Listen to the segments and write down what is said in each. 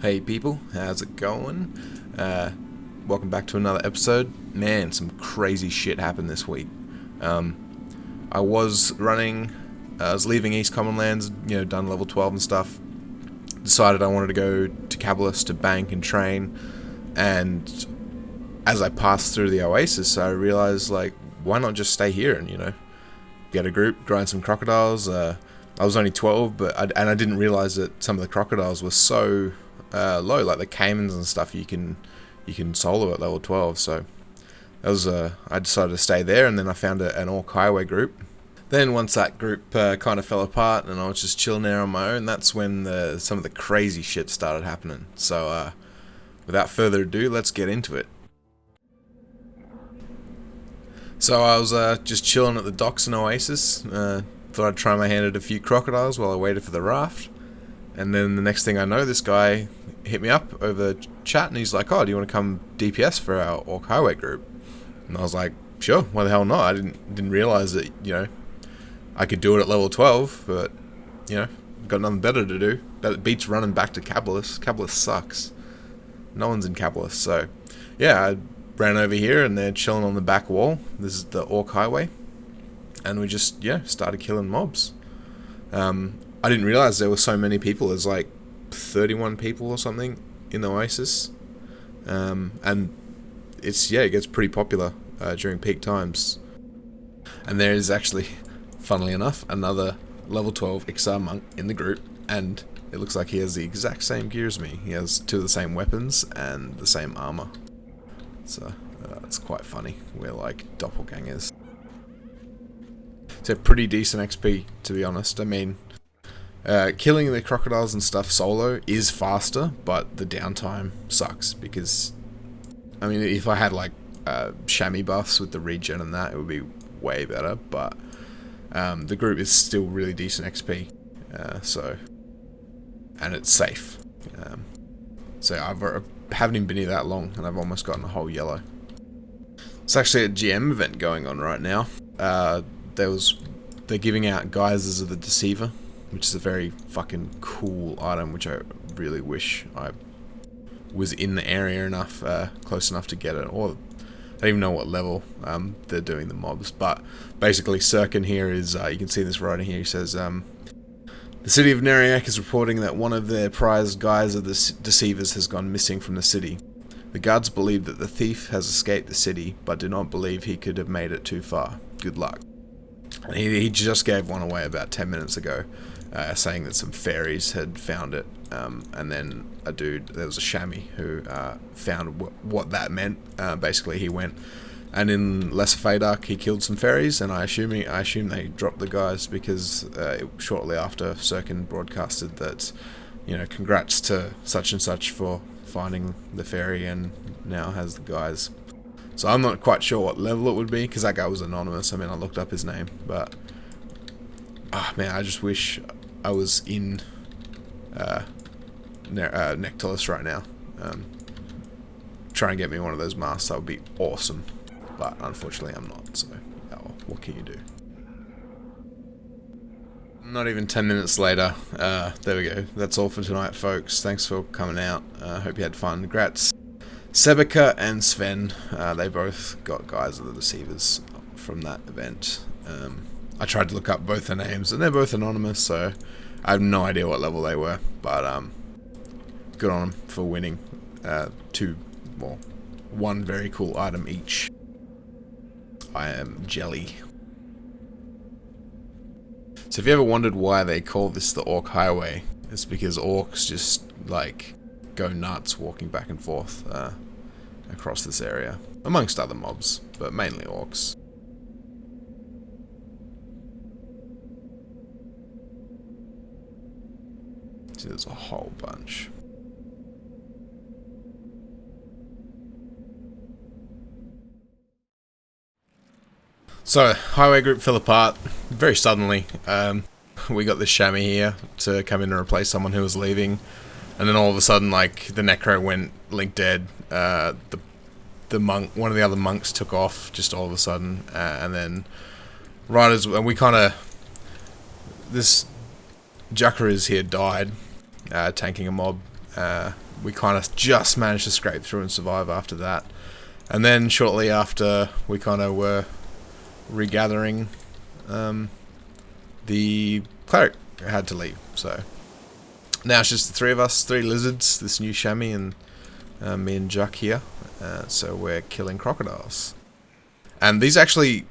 Hey people, how's it going? Welcome back to another episode. Man, some crazy shit happened this week. I was leaving East Commonlands, done level 12 and stuff. Decided I wanted to go to Cabalus to bank and train. And as I passed through the Oasis, I realized, why not just stay here and, get a group, grind some crocodiles. I was only 12, and I didn't realize that some of the crocodiles were so low, like the caimans and stuff. You can solo at level 12. So that was I decided to stay there, and then I found an Orc Highway group. Then once that group kind of fell apart, and I was just chilling there on my own, that's when some of the crazy shit started happening. So without further ado, let's get into it. So I was just chilling at the docks in Oasis. Thought I'd try my hand at a few crocodiles while I waited for the raft. And then the next thing I know, this guy hit me up over chat, and he's like, "Oh, do you want to come DPS for our Orc Highway group?" And I was like, "Sure, why the hell not?" I didn't realize that I could do it at level 12, but got nothing better to do. That beats running back to Cabalus. Cabalus sucks. No one's in Cabalus, so yeah, I ran over here, and they're chilling on the back wall. This is the Orc Highway, and we just started killing mobs. I didn't realize there were so many people. There's like 31 people or something in the Oasis, and it gets pretty popular during peak times. And there is actually, funnily enough, another level 12 XR monk in the group, and it looks like he has the exact same gear as me. He has two of the same weapons and the same armor. So it's quite funny. We're like doppelgangers. So pretty decent XP, to be honest. I mean, killing the crocodiles and stuff solo is faster, but the downtime sucks because, I mean, if I had like chamois buffs with the regen and that, it would be way better. But the group is still really decent XP, and it's safe. So I haven't even been here that long, and I've almost gotten a whole yellow. It's actually a GM event going on right now. They're giving out Geysers of the Deceiver, which is a very fucking cool item, which I really wish I was in the area enough, close enough to get it, or I don't even know what level they're doing the mobs. But basically, Sirkin here is, you can see this writing here, he says, the city of Neriak is reporting that one of their prized guys of the Deceivers has gone missing from the city. The guards believe that the thief has escaped the city, but do not believe he could have made it too far. Good luck. And he just gave one away about 10 minutes ago, saying that some fairies had found it, and then there was a chamois who found what that meant. Basically, he went, and in Lesser Fadark, he killed some fairies, and I assume they dropped the guys because shortly after Sirkin broadcasted that, congrats to such and such for finding the fairy and now has the guys. So I'm not quite sure what level it would be because that guy was anonymous. I mean, I looked up his name, but man, I just wish I was in Nectalis right now. Try and get me one of those masks. That would be awesome. But unfortunately, I'm not. So, what can you do? Not even 10 minutes later. There we go. That's all for tonight, folks. Thanks for coming out. Hope you had fun. Congrats, Sebeka and Sven. They both got Guys of the Deceivers from that event. I tried to look up both their names, and they're both anonymous, so I have no idea what level they were. But good on them for winning one very cool item each. I am jelly. So if you ever wondered why they call this the Orc Highway, it's because orcs just go nuts walking back and forth across this area, amongst other mobs, but mainly orcs. See, there's a whole bunch. So, highway group fell apart very suddenly. We got this chamois here to come in and replace someone who was leaving, and then all of a sudden, the necro went link dead. The monk, one of the other monks, took off just all of a sudden, and then and we this Jackaroos here died, tanking a mob, We kind of just managed to scrape through and survive after that. And then shortly after, we kind of were regathering, the cleric had to leave. So now it's just the three of us, 3 lizards, this new chamois, and me and Juck here. So we're killing crocodiles. And these actually,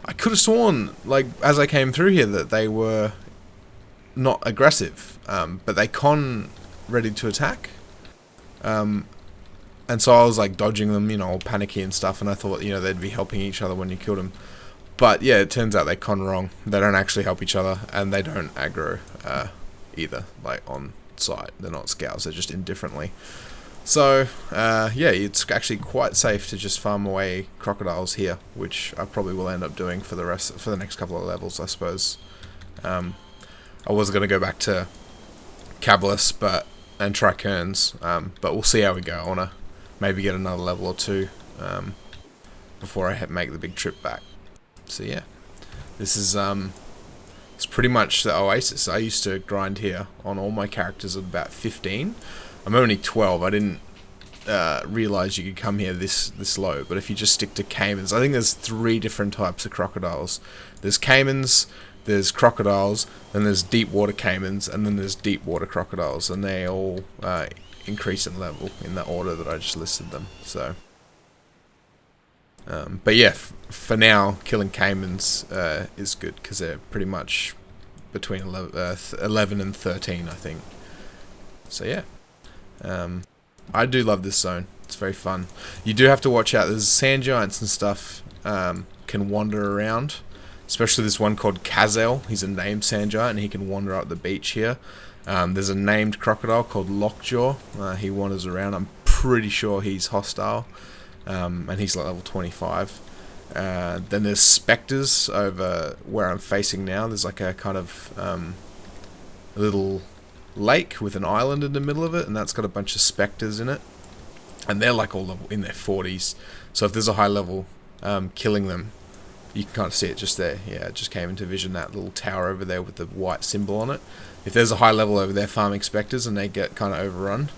I could have sworn, like, as I came through here, that they were not aggressive, but they con ready to attack. And so I was like dodging them, you know, all panicky and stuff, and I thought, you know, they'd be helping each other when you killed them. But yeah, it turns out they con wrong. They don't actually help each other, and they don't aggro either, like on site. They're not scouts, they're just indifferently. So yeah, it's actually quite safe to just farm away crocodiles here, which I probably will end up doing for the next couple of levels, I suppose. I was going to go back to Cabalus, and try Kerns, but we'll see how we go. I want to maybe get another level or 2 before I make the big trip back. So yeah, this is it's pretty much the Oasis. I used to grind here on all my characters at about 15. I'm only 12. I didn't realize you could come here this low, but if you just stick to caimans, I think there's 3 different types of crocodiles. There's caimans, there's crocodiles, then there's deep water caimans, and then there's deep water crocodiles, and they all increase in level in the order that I just listed them. So, but yeah, for now, killing caimans is good because they're pretty much between 11 and 13, I think. So yeah, I do love this zone. It's very fun. You do have to watch out. There's sand giants and stuff can wander around. Especially this one called Kazel. He's a named sand giant, and he can wander up the beach here. There's a named crocodile called Lockjaw. He wanders around. I'm pretty sure he's hostile, and he's like level 25. Then there's spectres over where I'm facing now. There's like a kind of a little lake with an island in the middle of it, and that's got a bunch of spectres in it. And they're like all in their 40s. So if there's a high level, killing them, you can kind of see it just there. Yeah, it just came into vision, that little tower over there with the white symbol on it. If there's a high level over there farming spectres and they get kind of overrun,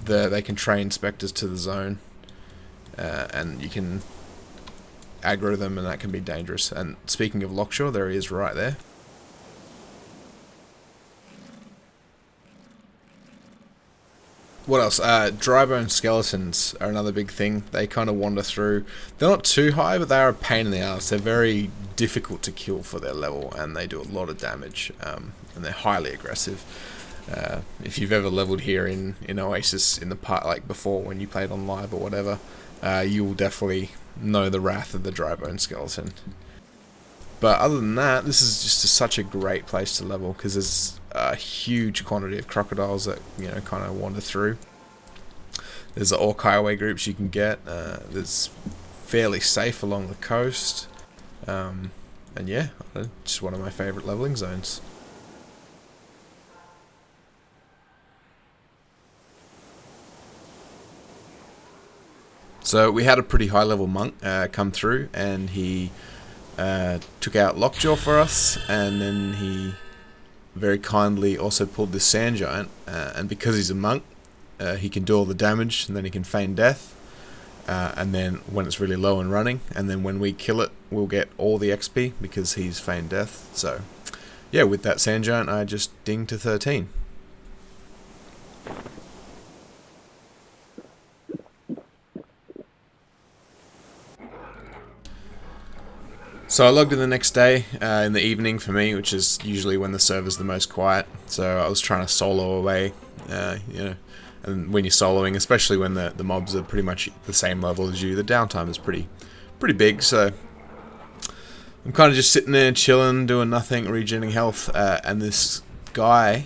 they can train spectres to the zone, and you can aggro them, and that can be dangerous. And speaking of Lockjaw, there he is right there. What else? Dry bone skeletons are another big thing. They kind of wander through. They're not too high, but they are a pain in the ass. They're very difficult to kill for their level, and they do a lot of damage, and they're highly aggressive. If you've ever leveled here in Oasis in the part, like before when you played on live or whatever, you will definitely know the wrath of the dry bone skeleton. But other than that, this is just such a great place to level because there's a huge quantity of crocodiles that, you know, kind of wander through. There's the orc highway groups you can get. There's fairly safe along the coast, and yeah, just one of my favourite leveling zones. So we had a pretty high level monk come through, and he took out Lockjaw for us, and then he very kindly also pulled this sand giant, and because he's a monk, he can do all the damage, and then he can feign death, and then when it's really low and running, and then when we kill it, we'll get all the XP because he's feigned death. So yeah, with that sand giant, I just dinged to 13. So I logged in the next day, in the evening for me, which is usually when the server's the most quiet. So I was trying to solo away, you know, and when you're soloing, especially when the mobs are pretty much the same level as you, the downtime is pretty big. So I'm kind of just sitting there chilling, doing nothing, regenerating health, and this guy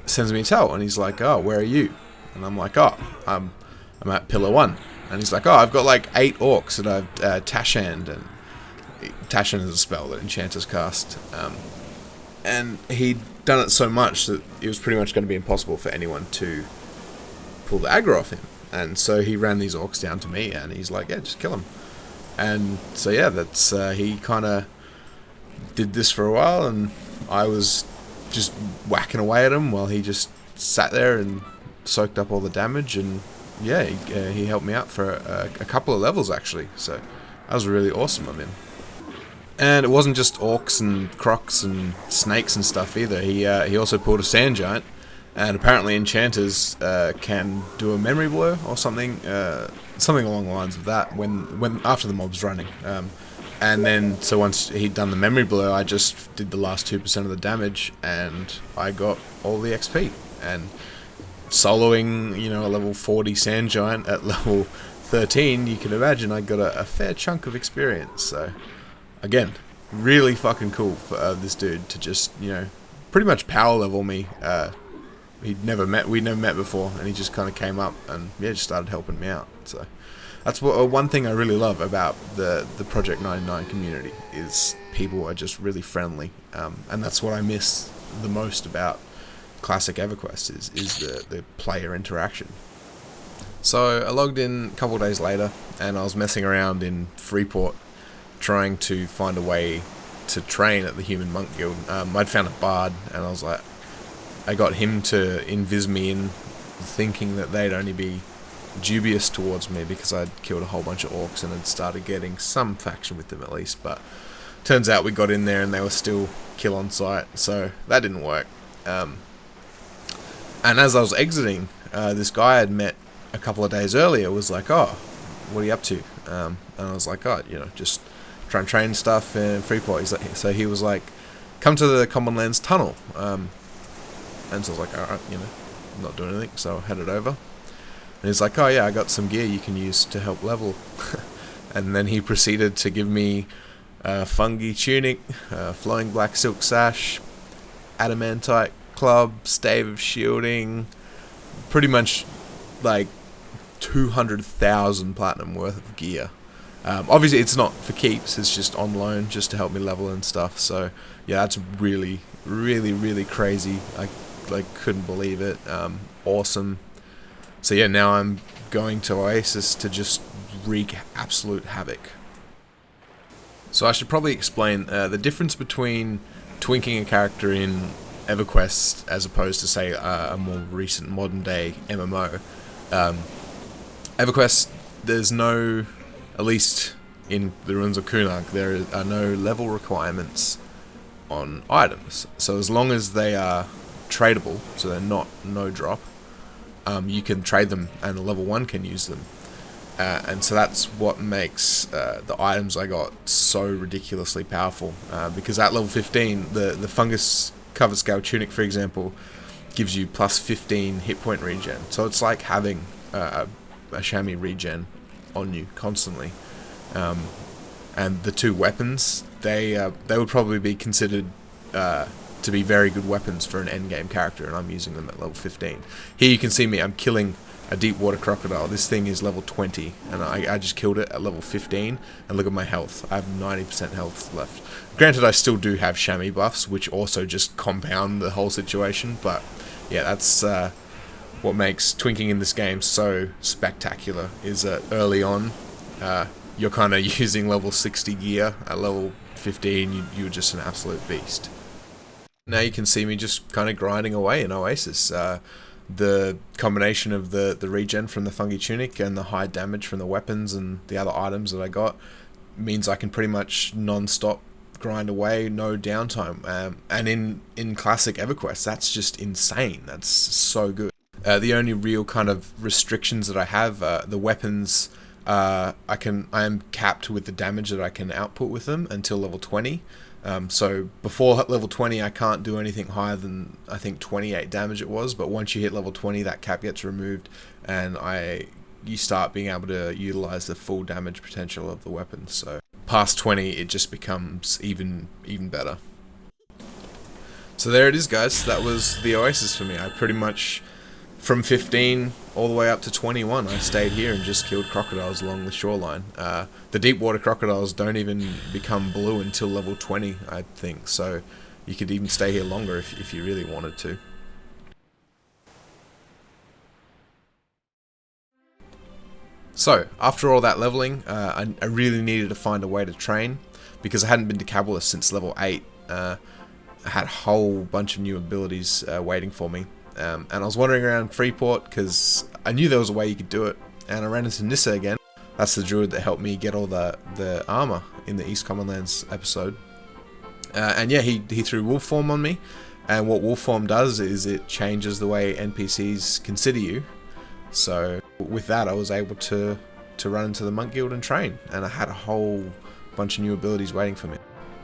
sends me a tell, and he's like, "Oh, where are you?" And I'm like, "Oh, I'm at Pillar 1." And he's like, "Oh, I've got like 8 orcs that I've Tashanded," and Tashan is a spell that enchanters cast, and he'd done it so much that it was pretty much going to be impossible for anyone to pull the aggro off him. And so he ran these orcs down to me, and he's like, "Yeah, just kill him." And so yeah, that's he kind of did this for a while, and I was just whacking away at him while he just sat there and soaked up all the damage, and yeah, he helped me out for a couple of levels actually, so that was really awesome of him. And it wasn't just orcs and crocs and snakes and stuff either. He also pulled a sand giant, and apparently enchanters can do a memory blow or something along the lines of that when after the mob's running. And then so once he'd done the memory blow, I just did the last 2% of the damage, and I got all the XP. And soloing, you know, a level 40 sand giant at level 13, you can imagine I got a fair chunk of experience. So again, really fucking cool for this dude to just, you know, pretty much power level me. We'd never met before, and he just kind of came up and yeah, just started helping me out. So that's one thing I really love about the Project 99 community, is people are just really friendly, and that's what I miss the most about classic EverQuest is the player interaction. So I logged in a couple of days later, and I was messing around in Freeport trying to find a way to train at the Human Monk Guild. I'd found a bard, and I was like, I got him to invis me in, thinking that they'd only be dubious towards me because I'd killed a whole bunch of orcs and had started getting some faction with them at least, but turns out we got in there and they were still kill on sight, so that didn't work. And as I was exiting, this guy I'd met a couple of days earlier was like, oh, what are you up to? And I was like, oh, you know, just try and train stuff in Freeport. So he was like, come to the Common Lands tunnel. And so I was like, alright, you know, I'm not doing anything, so I headed over. And he's like, oh yeah, I got some gear you can use to help level. And then he proceeded to give me a fungi tunic, flowing black silk sash, adamantite club, stave of shielding, pretty much like 200,000 platinum worth of gear. Obviously it's not for keeps, it's just on loan just to help me level and stuff. So yeah, that's really, really, really crazy. I couldn't believe it. Awesome. So yeah, now I'm going to Oasis to just wreak absolute havoc. So I should probably explain the difference between twinking a character in EverQuest as opposed to, say, a more recent modern day MMO. EverQuest, there's no, at least in the Ruins of Kunark, there are no level requirements on items. So as long as they are tradable, so they're not no drop, you can trade them and a level 1 can use them. And so that's what makes the items I got so ridiculously powerful. Because at level 15, the fungus covered scale tunic, for example, gives you plus 15 hit point regen. So it's like having a chamois regen on you constantly. And the two weapons, they would probably be considered to be very good weapons for an endgame character, and I'm using them at level 15. Here you can see me, I'm killing a deep water crocodile. This thing is level 20, and I just killed it at level 15, and look at my health. I have 90% health left. Granted, I still do have chamois buffs, which also just compound the whole situation, but yeah, that's what makes twinking in this game so spectacular, is that early on, you're kind of using level 60 gear. At level 15, you're just an absolute beast. Now you can see me just kind of grinding away in Oasis. The combination of the regen from the fungi tunic and the high damage from the weapons and the other items that I got means I can pretty much non-stop grind away, no downtime. And in classic EverQuest, that's just insane. That's so good. The only real kind of restrictions that I have, the weapons, I am capped with the damage that I can output with them until level 20. So before level 20 I can't do anything higher than, I think, 28 damage it was, but once you hit level 20 that cap gets removed and you start being able to utilize the full damage potential of the weapons. So past 20 it just becomes even better. So there it is, guys. That was the Oasis for me. I pretty much, from 15 all the way up to 21, I stayed here and just killed crocodiles along the shoreline. The deep water crocodiles don't even become blue until level 20, I think, so you could even stay here longer if you really wanted to. So, after all that leveling, I really needed to find a way to train, because I hadn't been to Cabalist since level 8. I had a whole bunch of new abilities waiting for me. And I was wandering around Freeport because I knew there was a way you could do it, and I ran into Nissa again. That's the druid that helped me get all the armor in the East Commonlands episode. And yeah, he threw wolf form on me, and what wolf form does is it changes the way NPCs consider you. So with that, I was able to run into the monk guild and train, and I had a whole bunch of new abilities waiting for me,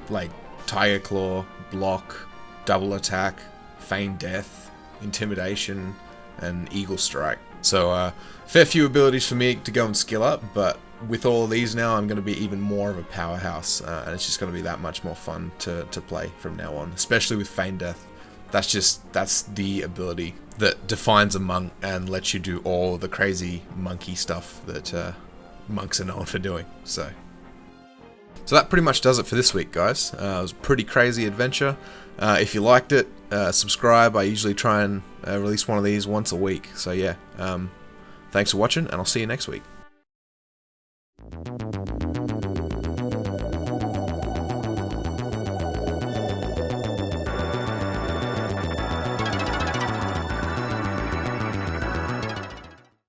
like Tiger Claw, block, double attack, feign death, intimidation, and eagle strike. So fair few abilities for me to go and skill up, but with all of these now, I'm going to be even more of a powerhouse, and it's just going to be that much more fun to play from now on, especially with feign death. That's the ability that defines a monk and lets you do all the crazy monkey stuff that monks are known for doing. So that pretty much does it for this week, guys. It was a pretty crazy adventure. If you liked it, subscribe. I usually try and release one of these once a week. So yeah, thanks for watching, and I'll see you next week.